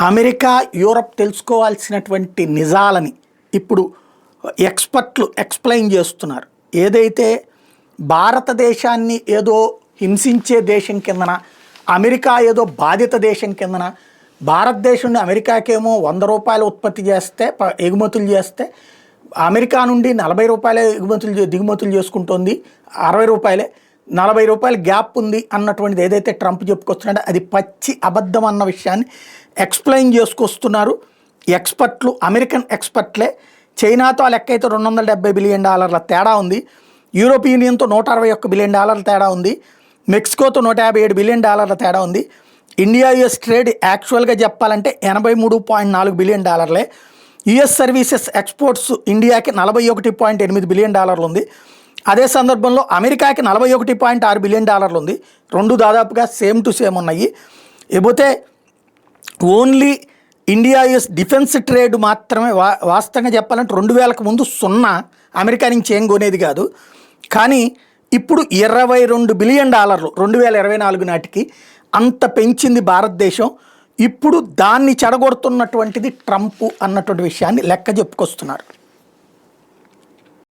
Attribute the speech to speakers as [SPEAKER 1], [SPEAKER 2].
[SPEAKER 1] America, Europe తెలుసుకోవాల్సినటువంటి నిజాలని ఇప్పుడు ఎక్స్పర్ట్లు explain చేస్తున్నారు. ఏదైతే భారతదేశాన్ని ఏదో హింసించే దేశం కిందన, అమెరికా ఏదో బాధిత దేశం కిందన, భారతదేశం నుండి అమెరికాకేమో ₹100 ఉత్పత్తి చేస్తే ఎగుమతులు చేస్తే అమెరికా నుండి ₹40 దిగుమతులు చేసుకుంటుంది, ₹60 ₹40 గ్యాప్ ఉంది అన్నటువంటిది ఏదైతే ట్రంప్ చెప్పుకొస్తున్నాడో అది పచ్చి అబద్ధం అన్న విషయాన్ని ఎక్స్ప్లెయిన్ చేసుకొస్తున్నారు ఎక్స్పర్ట్లు. అమెరికన్ ఎక్స్పర్ట్లే. చైనాతో ఆ లెక్క అయితే $270 బిలియన్ తేడా ఉంది, యూరోపియన్ యూనియన్తో $161 బిలియన్ తేడా ఉంది, మెక్సికోతో $157 బిలియన్ తేడా ఉంది. ఇండియా యుఎస్ ట్రేడ్ యాక్చువల్గా చెప్పాలంటే $83.4 బిలియన్. యుఎస్ సర్వీసెస్ ఎక్స్పోర్ట్స్ ఇండియాకి $41.8 బిలియన్ ఉంది. అదే సందర్భంలో అమెరికాకి $41.6 బిలియన్ ఉంది. రెండు దాదాపుగా సేమ్ టు సేమ్ ఉన్నాయి. లేకపోతే only India US defence trade మాత్రమే వాస్తవంగా చెప్పాలంటే 2000కు ముందు 0, అమెరికా నుంచి ఏం కొనేది కాదు. కానీ ఇప్పుడు $22 బిలియన్ 2024 నాటికి అంత పెంచింది భారతదేశం. ఇప్పుడు దాన్ని చెడగొడుతున్నటువంటిది ట్రంప్ అన్నటువంటి విషయాన్ని లెక్క చెప్పుకొస్తున్నారు.